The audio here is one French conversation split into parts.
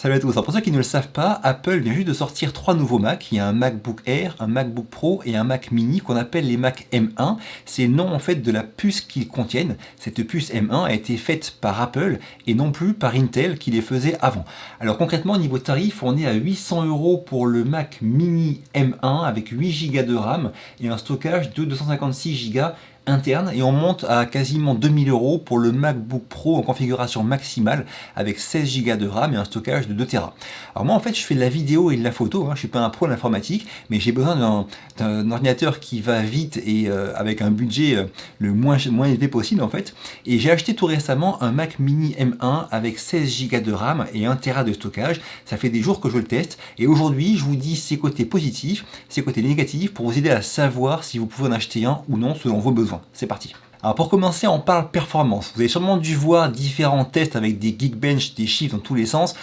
Salut à tous. Alors pour ceux qui ne le savent pas, Apple vient juste de sortir 3 nouveaux Mac. Il y a un MacBook Air, un MacBook Pro et un Mac Mini qu'on appelle les Mac M1. C'est le nom en fait de la puce qu'ils contiennent. Cette puce M1 a été faite par Apple et non plus par Intel qui les faisait avant. Alors concrètement, au niveau tarif, on est à 800 € pour le Mac Mini M1 avec 8 Go de RAM et un stockage de 256 Go interne, et on monte à quasiment 2000 € pour le MacBook Pro en configuration maximale avec 16 Go de RAM et un stockage de 2 Tera. Alors moi en fait je fais de la vidéo et de la photo, je suis pas un pro de l'informatique, mais j'ai besoin d'un ordinateur qui va vite et avec un budget le moins élevé possible en fait, et j'ai acheté tout récemment un Mac Mini M1 avec 16 Go de RAM et 1 Tera de stockage. Ça fait des jours que je le teste et aujourd'hui je vous dis ses côtés positifs, ses côtés négatifs pour vous aider à savoir si vous pouvez en acheter un ou non selon vos besoins. C'est parti. Alors pour commencer, on parle performance. Vous avez sûrement dû voir différents tests avec des Geekbench, des chiffres dans tous les sens,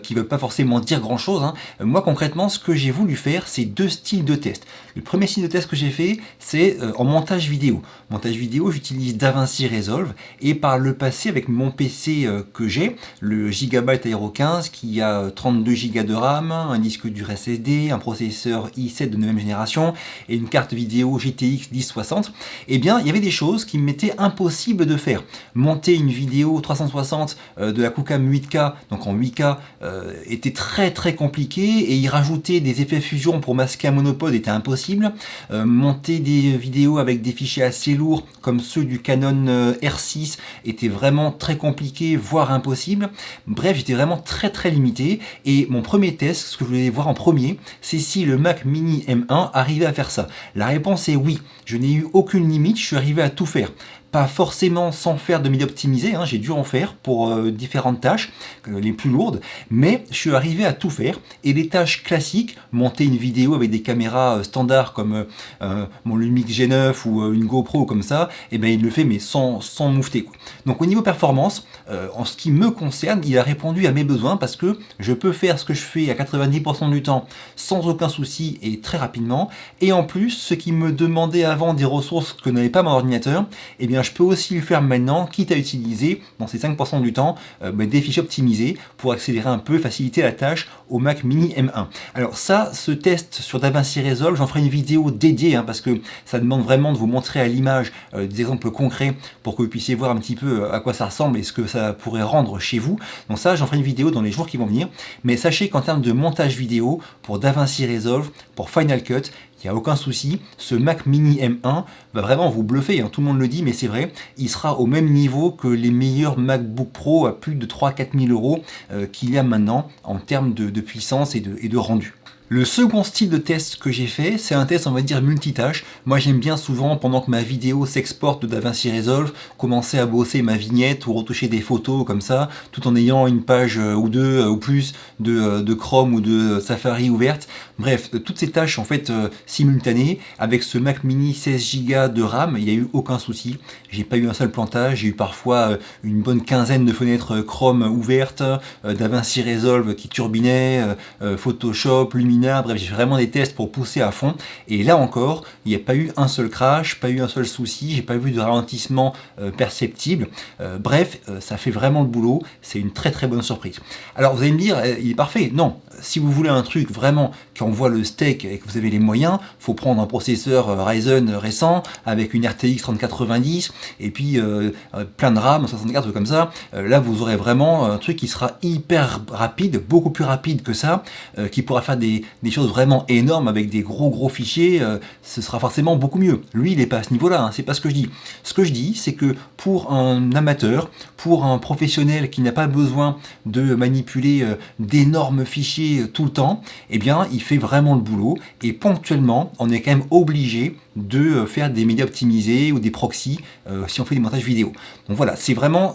qui ne veulent pas forcément dire grand chose. Moi concrètement, ce que j'ai voulu faire, c'est 2 styles de test. Le premier style de test que j'ai fait, c'est en montage vidéo. Montage vidéo, j'utilise DaVinci Resolve, et par le passé, avec mon PC que j'ai, le Gigabyte Aero 15, qui a 32 Go de RAM, un disque dur SSD, un processeur i7 de 9e génération, et une carte vidéo GTX 1060, eh bien, il y avait des choses qui m'étaient impossibles de faire. Monter une vidéo 360 de la QCam 8K, donc en 8K, était très compliqué, et y rajouter des effets fusion pour masquer un monopode était impossible. Monter des vidéos avec des fichiers assez lourds, comme ceux du Canon R6, était vraiment très compliqué, voire impossible. Bref, j'étais vraiment très limité, et mon premier test, ce que je voulais voir en premier, c'est si le Mac Mini M1 arrivait à faire ça. La réponse est oui. Je n'ai eu aucune limite, je suis arrivé à tout faire. Pas forcément sans faire de milieu optimisé, j'ai dû en faire pour différentes tâches, les plus lourdes, mais je suis arrivé à tout faire. Et les tâches classiques, monter une vidéo avec des caméras standards comme mon Lumix G9 ou une GoPro comme ça, et ben il le fait mais sans moufter, quoi. Donc au niveau performance, en ce qui me concerne, il a répondu à mes besoins parce que je peux faire ce que je fais à 90% du temps sans aucun souci et très rapidement. Et en plus, ce qui me demandait avant des ressources que n'avait pas mon ordinateur, eh bien je peux aussi le faire maintenant, quitte à utiliser dans ces 5% du temps des fichiers optimisés pour accélérer un peu, faciliter la tâche au Mac Mini M1. Alors ça, ce test sur DaVinci Resolve, j'en ferai une vidéo dédiée parce que ça demande vraiment de vous montrer à l'image des exemples concrets pour que vous puissiez voir un petit peu à quoi ça ressemble et ce que ça pourrait rendre chez vous. Donc ça, j'en ferai une vidéo dans les jours qui vont venir. Mais sachez qu'en termes de montage vidéo, pour DaVinci Resolve, pour Final Cut, il n'y a aucun souci, ce Mac Mini M1 va vraiment vous bluffer, tout le monde le dit, mais c'est vrai, il sera au même niveau que les meilleurs MacBook Pro à plus de 3-4 000 € qu'il y a maintenant en termes de puissance et de rendu. Le second style de test que j'ai fait, c'est un test on va dire multitâche. Moi j'aime bien souvent, pendant que ma vidéo s'exporte de DaVinci Resolve, commencer à bosser ma vignette ou retoucher des photos comme ça, tout en ayant une page ou deux ou plus de Chrome ou de Safari ouverte. Bref, toutes ces tâches en fait simultanées, avec ce Mac Mini 16 Go de RAM, il n'y a eu aucun souci. J'ai pas eu un seul plantage, j'ai eu parfois une bonne quinzaine de fenêtres Chrome ouvertes, DaVinci Resolve qui turbinait, Photoshop, Luminar. Bref, j'ai fait vraiment des tests pour pousser à fond, et là encore, il n'y a pas eu un seul crash, pas eu un seul souci, j'ai pas vu de ralentissement perceptible. Bref, ça fait vraiment le boulot, c'est une très bonne surprise. Alors vous allez me dire, il est parfait. Non, si vous voulez un truc vraiment qui envoie le steak et que vous avez les moyens, faut prendre un processeur Ryzen récent avec une RTX 3090 et puis plein de RAM 64 comme ça. Là vous aurez vraiment un truc qui sera hyper rapide, beaucoup plus rapide que ça, qui pourra faire des choses vraiment énormes avec des gros fichiers. Ce sera forcément beaucoup mieux. Lui il n'est pas à ce niveau là, c'est pas ce que je dis. Ce que je dis, c'est que pour un amateur, pour un professionnel qui n'a pas besoin de manipuler d'énormes fichiers tout le temps, eh bien il fait vraiment le boulot, et ponctuellement on est quand même obligé de faire des médias optimisés ou des proxys si on fait des montages vidéo. Donc voilà, c'est vraiment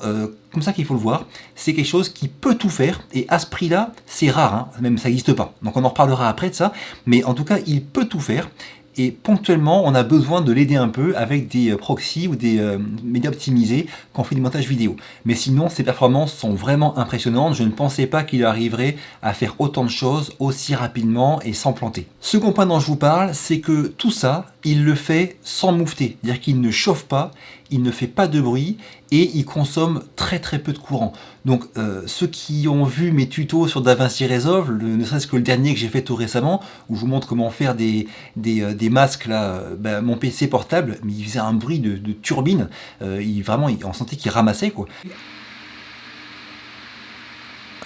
comme ça qu'il faut le voir. C'est quelque chose qui peut tout faire, et à ce prix là c'est rare, même ça n'existe pas, donc on en reparlera après de ça, mais en tout cas il peut tout faire. Et ponctuellement, on a besoin de l'aider un peu avec des proxys ou des médias optimisés quand on fait des montages vidéo. Mais sinon, ses performances sont vraiment impressionnantes. Je ne pensais pas qu'il arriverait à faire autant de choses aussi rapidement et sans planter. Second point dont je vous parle, c'est que tout ça, il le fait sans moufter, c'est-à-dire qu'il ne chauffe pas, il ne fait pas de bruit et il consomme très peu de courant. Donc ceux qui ont vu mes tutos sur DaVinci Resolve, ne serait-ce que le dernier que j'ai fait tout récemment, où je vous montre comment faire des masques là, mon PC portable, mais il faisait un bruit de turbine, on sentait qu'il ramassait quoi.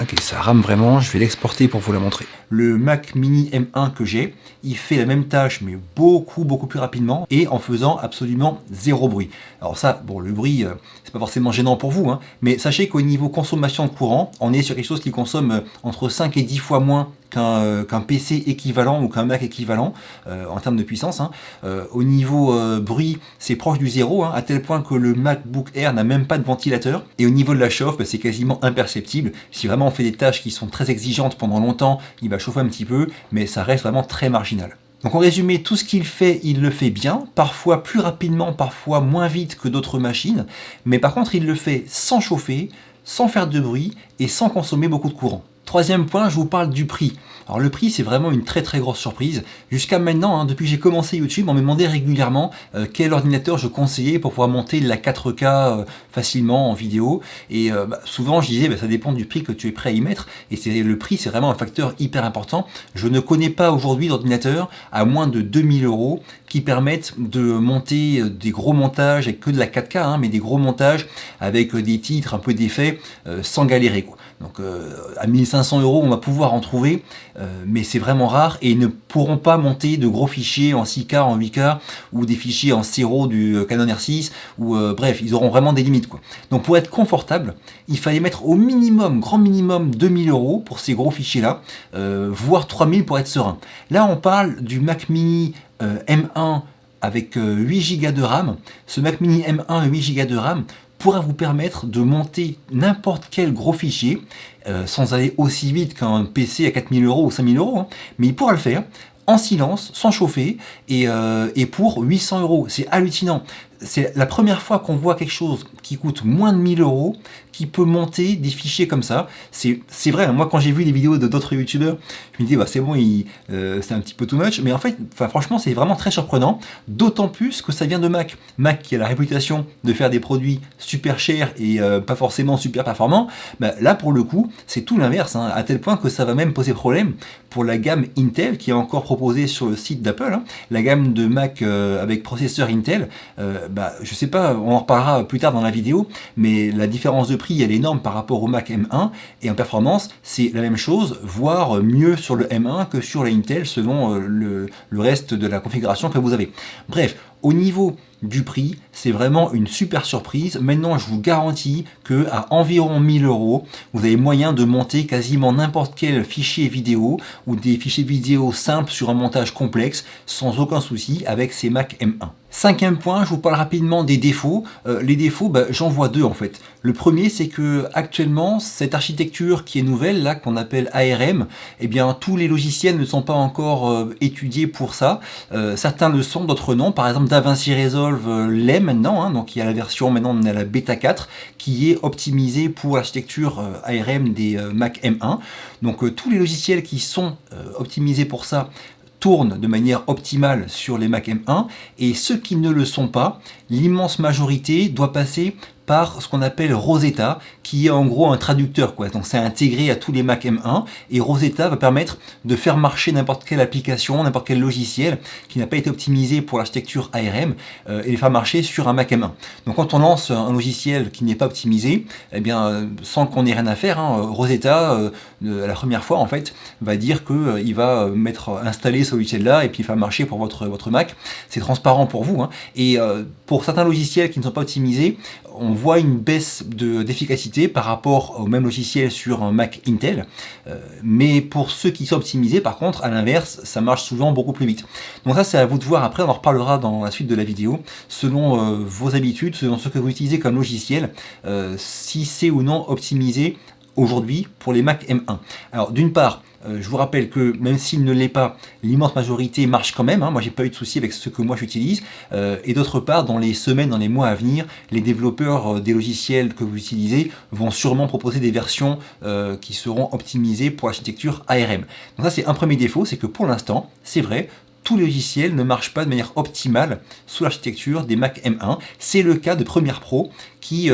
Ok, ça rame vraiment, je vais l'exporter pour vous la montrer. Le Mac Mini M1 que j'ai, il fait la même tâche, mais beaucoup plus rapidement, et en faisant absolument zéro bruit. Alors ça, bon, le bruit, c'est pas forcément gênant pour vous, hein, mais sachez qu'au niveau consommation de courant, on est sur quelque chose qui consomme entre 5 et 10 fois moins qu'un PC équivalent ou qu'un Mac équivalent en termes de puissance. Hein. Au niveau bruit, c'est proche du zéro, hein, à tel point que le MacBook Air n'a même pas de ventilateur. Et au niveau de la chauffe, c'est quasiment imperceptible. Si vraiment on fait des tâches qui sont très exigeantes pendant longtemps, il va chauffer un petit peu, mais ça reste vraiment très marginal. Donc en résumé, tout ce qu'il fait, il le fait bien, parfois plus rapidement, parfois moins vite que d'autres machines, mais par contre il le fait sans chauffer, sans faire de bruit et sans consommer beaucoup de courant. Troisième point, je vous parle du prix. Alors le prix, c'est vraiment une très grosse surprise. Jusqu'à maintenant, hein, depuis que j'ai commencé YouTube, on me demandait régulièrement quel ordinateur je conseillais pour pouvoir monter de la 4K facilement en vidéo. Et souvent, je disais, ça dépend du prix que tu es prêt à y mettre. Et le prix, c'est vraiment un facteur hyper important. Je ne connais pas aujourd'hui d'ordinateur à moins de 2000 € qui permettent de monter des gros montages avec que de la 4K, hein, mais des gros montages avec des titres, un peu d'effets, sans galérer, quoi. Donc à 1500 €, on va pouvoir en trouver, mais c'est vraiment rare et ils ne pourront pas monter de gros fichiers en 6K, en 8K ou des fichiers en 0 du Canon R6 ou bref, ils auront vraiment des limites, quoi. Donc pour être confortable, il fallait mettre au minimum, grand minimum 2000 € pour ces gros fichiers là, voire 3000 pour être serein. Là on parle du Mac Mini M1 avec 8 Go de RAM. Ce Mac Mini M1 8 Go de RAM pourra vous permettre de monter n'importe quel gros fichier sans aller aussi vite qu'un PC à 4000 € ou 5000 €, hein, mais il pourra le faire en silence, sans chauffer, et pour 800 €. C'est hallucinant. C'est la première fois qu'on voit quelque chose qui coûte moins de 1000 € qui peut monter des fichiers comme ça. C'est vrai, moi quand j'ai vu les vidéos de d'autres youtubeurs, je me disais c'est bon, c'est un petit peu too much, mais en fait, franchement c'est vraiment très surprenant, d'autant plus que ça vient de Mac. Mac qui a la réputation de faire des produits super chers et pas forcément super performants, là pour le coup c'est tout l'inverse, hein, à tel point que ça va même poser problème pour la gamme Intel qui est encore proposée sur le site d'Apple, hein, la gamme de Mac avec processeur Intel. Je sais pas, on en reparlera plus tard dans la vidéo, mais la différence de prix elle est énorme par rapport au Mac M1 et en performance c'est la même chose, voire mieux sur le M1 que sur l'Intel selon le reste de la configuration que vous avez. Bref, au niveau du prix, c'est vraiment une super surprise. Maintenant, je vous garantis que à environ 1000 €, vous avez moyen de monter quasiment n'importe quel fichier vidéo ou des fichiers vidéo simples sur un montage complexe sans aucun souci avec ces Mac M1. Cinquième point, je vous parle rapidement des défauts. Les défauts, j'en vois deux en fait. Le premier, c'est que actuellement, cette architecture qui est nouvelle, là, qu'on appelle ARM, eh bien, tous les logiciels ne sont pas encore étudiés pour ça. Certains le sont, d'autres non. Par exemple, DaVinci Resolve l'est maintenant, hein, donc il y a la version, maintenant on a la bêta 4, qui est optimisée pour l'architecture ARM des Mac M1. Donc tous les logiciels qui sont optimisés pour ça tournent de manière optimale sur les Mac M1, et ceux qui ne le sont pas, l'immense majorité doit passer par ce qu'on appelle Rosetta, qui est en gros un traducteur, quoi. Donc c'est intégré à tous les Mac M1, et Rosetta va permettre de faire marcher n'importe quelle application, n'importe quel logiciel qui n'a pas été optimisé pour l'architecture ARM, et les faire marcher sur un Mac M1. Donc quand on lance un logiciel qui n'est pas optimisé, eh bien sans qu'on ait rien à faire, hein, Rosetta, la première fois en fait, va dire qu'il va installer ce logiciel-là et puis faire marcher pour votre Mac. C'est transparent pour vous, hein. Et pour certains logiciels qui ne sont pas optimisés, on voit une baisse d'efficacité par rapport au même logiciel sur un Mac Intel, mais pour ceux qui sont optimisés, par contre, à l'inverse, ça marche souvent beaucoup plus vite. Donc ça, c'est à vous de voir. Après, on en reparlera dans la suite de la vidéo, selon vos habitudes, selon ce que vous utilisez comme logiciel, si c'est ou non optimisé aujourd'hui pour les Mac M1. Alors d'une part, je vous rappelle que même s'il ne l'est pas, l'immense majorité marche quand même, hein. Moi j'ai pas eu de souci avec ce que moi j'utilise, et d'autre part, dans les semaines, dans les mois à venir, les développeurs des logiciels que vous utilisez vont sûrement proposer des versions qui seront optimisées pour l'architecture ARM. Donc ça c'est un premier défaut, c'est que pour l'instant, c'est vrai, tous les logiciels ne marchent pas de manière optimale sous l'architecture des Mac M1. C'est le cas de Premiere Pro qui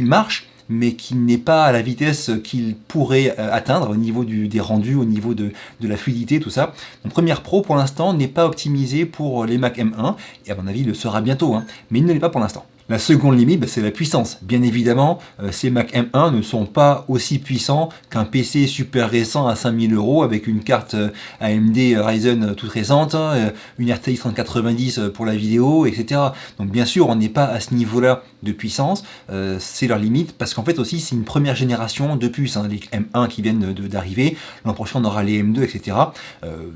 marche, mais qui n'est pas à la vitesse qu'il pourrait atteindre au niveau des rendus, au niveau de la fluidité, tout ça. Donc Premiere Pro, pour l'instant, n'est pas optimisé pour les Mac M1, et à mon avis, il le sera bientôt, hein, mais il ne l'est pas pour l'instant. La seconde limite, c'est la puissance. Bien évidemment, ces Mac M1 ne sont pas aussi puissants qu'un PC super récent à 5000 € avec une carte AMD Ryzen toute récente, une RTX 3090 pour la vidéo, etc. Donc bien sûr, on n'est pas à ce niveau-là de puissance, c'est leur limite, parce qu'en fait aussi, c'est une première génération de puces, hein, les M1 qui viennent d'arriver, l'an prochain on aura les M2, etc.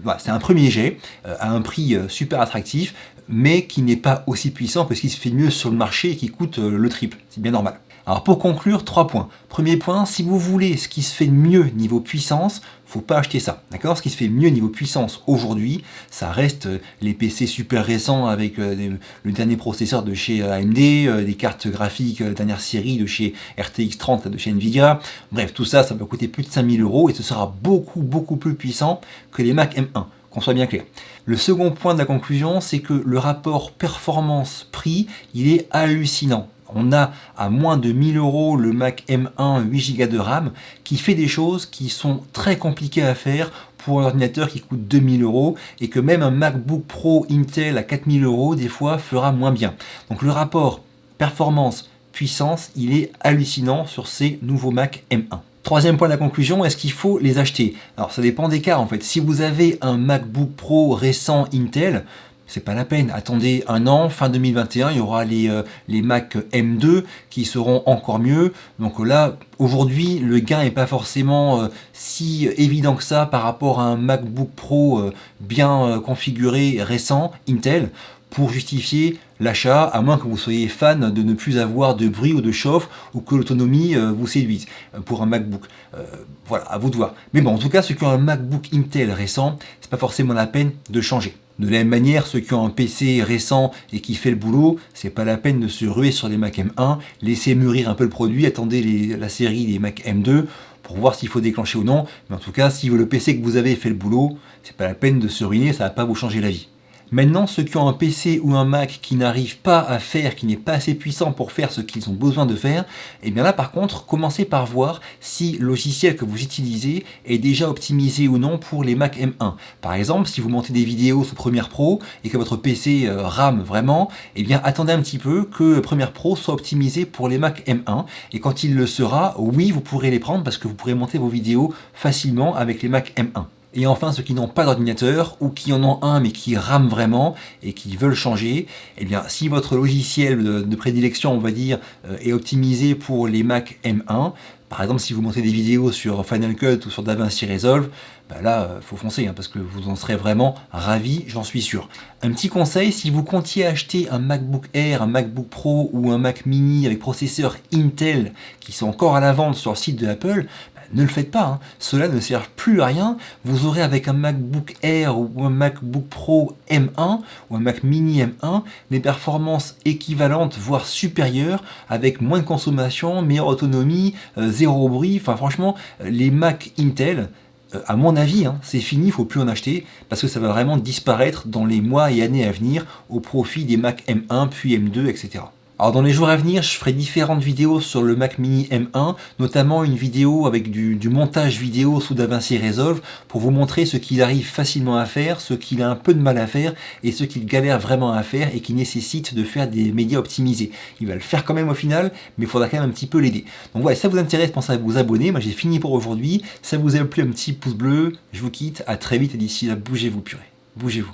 Voilà, c'est un premier jet, à un prix super attractif, mais qui n'est pas aussi puissant que ce qui se fait mieux sur le marché et qui coûte le triple. C'est bien normal. Alors pour conclure, 3 points. Premier point, si vous voulez ce qui se fait de mieux niveau puissance, faut pas acheter ça. D'accord? Ce qui se fait mieux niveau puissance aujourd'hui, ça reste les PC super récents avec le dernier processeur de chez AMD, des cartes graphiques dernière série de chez RTX 30 de chez Nvidia. Bref, tout ça, ça va coûter plus de 5000 € et ce sera beaucoup plus puissant que les Mac M1. Qu'on soit bien clair. Le second point de la conclusion, c'est que le rapport performance-prix, il est hallucinant. On a à moins de 1000 € le Mac M1 8 Go de RAM qui fait des choses qui sont très compliquées à faire pour un ordinateur qui coûte 2000 € et que même un MacBook Pro Intel à 4000 € des fois fera moins bien. Donc le rapport performance-puissance, il est hallucinant sur ces nouveaux Mac M1. Troisième point de la conclusion, est-ce qu'il faut les acheter? Alors ça dépend des cas en fait. Si vous avez un MacBook Pro récent Intel, c'est pas la peine. Attendez un an, fin 2021, il y aura les Mac M2 qui seront encore mieux. Donc là, aujourd'hui, le gain n'est pas forcément si évident que ça par rapport à un MacBook Pro bien configuré récent Intel pour justifier l'achat, à moins que vous soyez fan de ne plus avoir de bruit ou de chauffe ou que l'autonomie vous séduise pour un MacBook. Voilà, à vous de voir. Mais bon, en tout cas, ceux qui ont un MacBook Intel récent, c'est pas forcément la peine de changer. De la même manière, ceux qui ont un PC récent et qui fait le boulot, c'est pas la peine de se ruer sur les Mac M1, laissez mûrir un peu le produit, attendez la série des Mac M2 pour voir s'il faut déclencher ou non. Mais en tout cas, si le PC que vous avez fait le boulot, c'est pas la peine de se ruiner, ça va pas vous changer la vie. Maintenant, ceux qui ont un PC ou un Mac qui n'arrivent pas à faire, qui n'est pas assez puissant pour faire ce qu'ils ont besoin de faire, et bien là par contre, commencez par voir si le logiciel que vous utilisez est déjà optimisé ou non pour les Mac M1. Par exemple, si vous montez des vidéos sous Premiere Pro et que votre PC rame vraiment, et bien attendez un petit peu que Premiere Pro soit optimisé pour les Mac M1. Et quand il le sera, oui, vous pourrez les prendre parce que vous pourrez monter vos vidéos facilement avec les Mac M1. Et enfin, ceux qui n'ont pas d'ordinateur ou qui en ont un mais qui rament vraiment et qui veulent changer, eh bien, si votre logiciel de prédilection, on va dire, est optimisé pour les Mac M1, par exemple, si vous montez des vidéos sur Final Cut ou sur DaVinci Resolve, bah là, faut foncer, hein, parce que vous en serez vraiment ravis, j'en suis sûr. Un petit conseil, si vous comptiez acheter un MacBook Air, un MacBook Pro ou un Mac Mini avec processeur Intel qui sont encore à la vente sur le site de Apple, ne le faites pas, hein. Cela ne sert plus à rien. Vous aurez avec un MacBook Air ou un MacBook Pro M1 ou un Mac Mini M1 des performances équivalentes, voire supérieures, avec moins de consommation, meilleure autonomie, zéro bruit. Enfin franchement, les Mac Intel, à mon avis, hein, c'est fini, il ne faut plus en acheter, parce que ça va vraiment disparaître dans les mois et années à venir au profit des Mac M1, puis M2, etc. Alors dans les jours à venir, je ferai différentes vidéos sur le Mac Mini M1, notamment une vidéo avec du montage vidéo sous DaVinci Resolve pour vous montrer ce qu'il arrive facilement à faire, ce qu'il a un peu de mal à faire et ce qu'il galère vraiment à faire et qui nécessite de faire des médias optimisés. Il va le faire quand même au final, mais il faudra quand même un petit peu l'aider. Donc voilà, si ça vous intéresse, pensez à vous abonner. Moi j'ai fini pour aujourd'hui. Si ça vous a plu, un petit pouce bleu. Je vous quitte, à très vite et d'ici là, bougez-vous purée. Bougez-vous.